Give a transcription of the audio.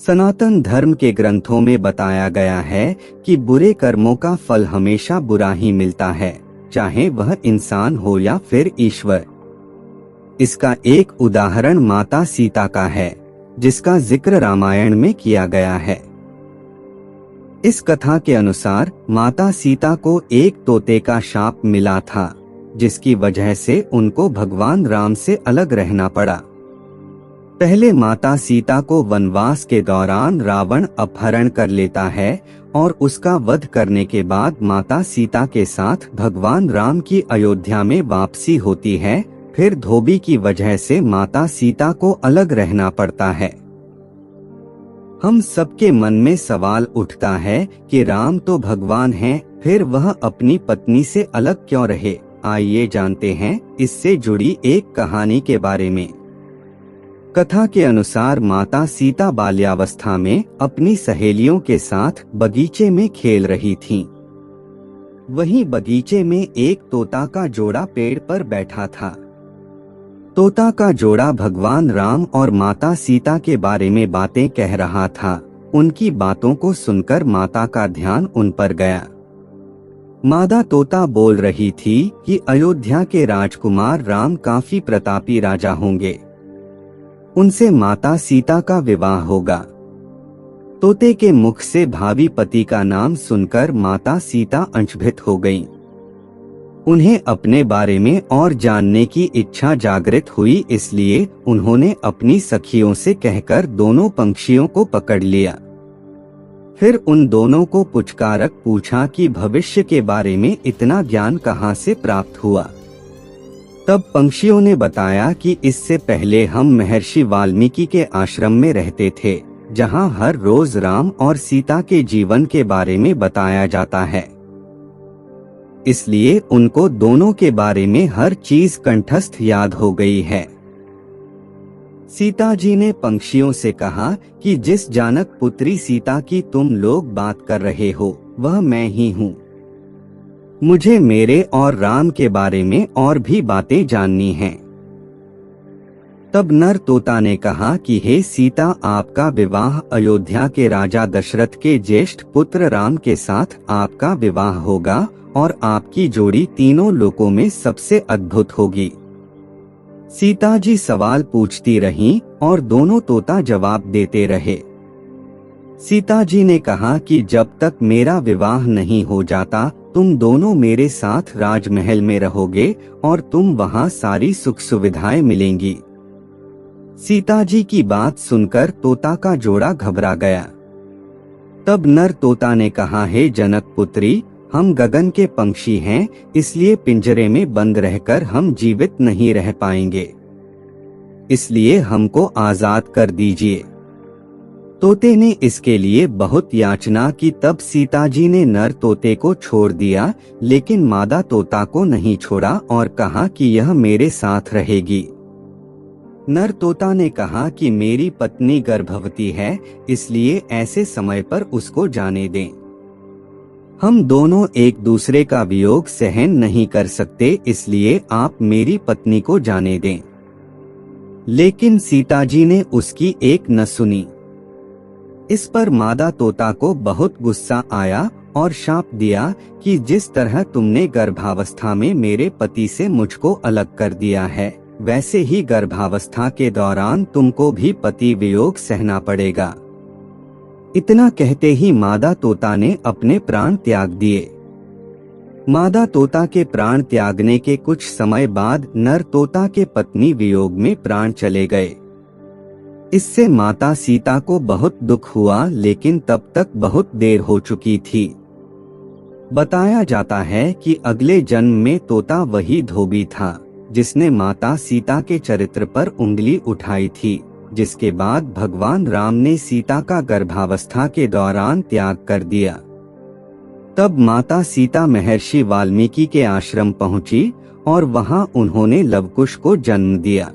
सनातन धर्म के ग्रंथों में बताया गया है कि बुरे कर्मों का फल हमेशा बुरा ही मिलता है, चाहे वह इंसान हो या फिर ईश्वर। इसका एक उदाहरण माता सीता का है, जिसका जिक्र रामायण में किया गया है। इस कथा के अनुसार माता सीता को एक तोते का शाप मिला था, जिसकी वजह से उनको भगवान राम से अलग रहना पड़ा। पहले माता सीता को वनवास के दौरान रावण अपहरण कर लेता है और उसका वध करने के बाद माता सीता के साथ भगवान राम की अयोध्या में वापसी होती है। फिर धोबी की वजह से माता सीता को अलग रहना पड़ता है। हम सबके मन में सवाल उठता है कि राम तो भगवान हैं, फिर वह अपनी पत्नी से अलग क्यों रहे। आइए जानते हैं इससे जुड़ी एक कहानी के बारे में। कथा के अनुसार माता सीता बाल्यावस्था में अपनी सहेलियों के साथ बगीचे में खेल रही थीं। वहीं बगीचे में एक तोता का जोड़ा पेड़ पर बैठा था। तोता का जोड़ा भगवान राम और माता सीता के बारे में बातें कह रहा था। उनकी बातों को सुनकर माता का ध्यान उन पर गया। मादा तोता बोल रही थी कि अयोध्या के राजकुमार राम काफी प्रतापी राजा होंगे, उनसे माता सीता का विवाह होगा। तोते के मुख से भावी पति का नाम सुनकर माता सीता अचंभित हो गईं। उन्हें अपने बारे में और जानने की इच्छा जागृत हुई, इसलिए उन्होंने अपनी सखियों से कहकर दोनों पंछियों को पकड़ लिया। फिर उन दोनों को पुचकारक पूछा कि भविष्य के बारे में इतना ज्ञान कहाँ से प्राप्त हुआ। तब पंछियों ने बताया कि इससे पहले हम महर्षि वाल्मीकि के आश्रम में रहते थे, जहाँ हर रोज राम और सीता के जीवन के बारे में बताया जाता है। इसलिए उनको दोनों के बारे में हर चीज कंठस्थ याद हो गई है। सीता जी ने पंछियों से कहा कि जिस जानक पुत्री सीता की तुम लोग बात कर रहे हो, वह मैं ही हूँ। मुझे मेरे और राम के बारे में और भी बातें जाननी हैं। तब नर तोता ने कहा कि हे सीता, आपका विवाह अयोध्या के राजा दशरथ के ज्येष्ठ पुत्र राम के साथ आपका विवाह होगा और आपकी जोड़ी तीनों लोकों में सबसे अद्भुत होगी। सीता जी सवाल पूछती रहीं और दोनों तोता जवाब देते रहे। सीता जी ने कहा कि जब तक मेरा विवाह नहीं हो जाता, तुम दोनों मेरे साथ राजमहल में रहोगे और तुम वहां सारी सुख सुविधाएं मिलेंगी। सीता जी की बात सुनकर तोता का जोड़ा घबरा गया। तब नर तोता ने कहा, हे जनक पुत्री, हम गगन के पंछी हैं, इसलिए पिंजरे में बंद रहकर हम जीवित नहीं रह पाएंगे, इसलिए हमको आजाद कर दीजिए। तोते ने इसके लिए बहुत याचना की। तब सीता जी ने नर तोते को छोड़ दिया, लेकिन मादा तोता को नहीं छोड़ा और कहा कि यह मेरे साथ रहेगी। नर तोता ने कहा कि मेरी पत्नी गर्भवती है, इसलिए ऐसे समय पर उसको जाने दें। हम दोनों एक दूसरे का वियोग सहन नहीं कर सकते, इसलिए आप मेरी पत्नी को जाने दें। लेकिन सीता जी ने उसकी एक न सुनी। इस पर मादा तोता को बहुत गुस्सा आया और शाप दिया कि जिस तरह तुमने गर्भावस्था में मेरे पति से मुझको अलग कर दिया है, वैसे ही गर्भावस्था के दौरान तुमको भी पति वियोग सहना पड़ेगा। इतना कहते ही मादा तोता ने अपने प्राण त्याग दिए। मादा तोता के प्राण त्यागने के कुछ समय बाद नर तोता के पत्नी वियोग में प्राण चले गए। इससे माता सीता को बहुत दुख हुआ, लेकिन तब तक बहुत देर हो चुकी थी। बताया जाता है कि अगले जन्म में तोता वही धोबी था जिसने माता सीता के चरित्र पर उंगली उठाई थी, जिसके बाद भगवान राम ने सीता का गर्भावस्था के दौरान त्याग कर दिया। तब माता सीता महर्षि वाल्मीकि के आश्रम पहुंची और वहां उन्होंने लवकुश को जन्म दिया।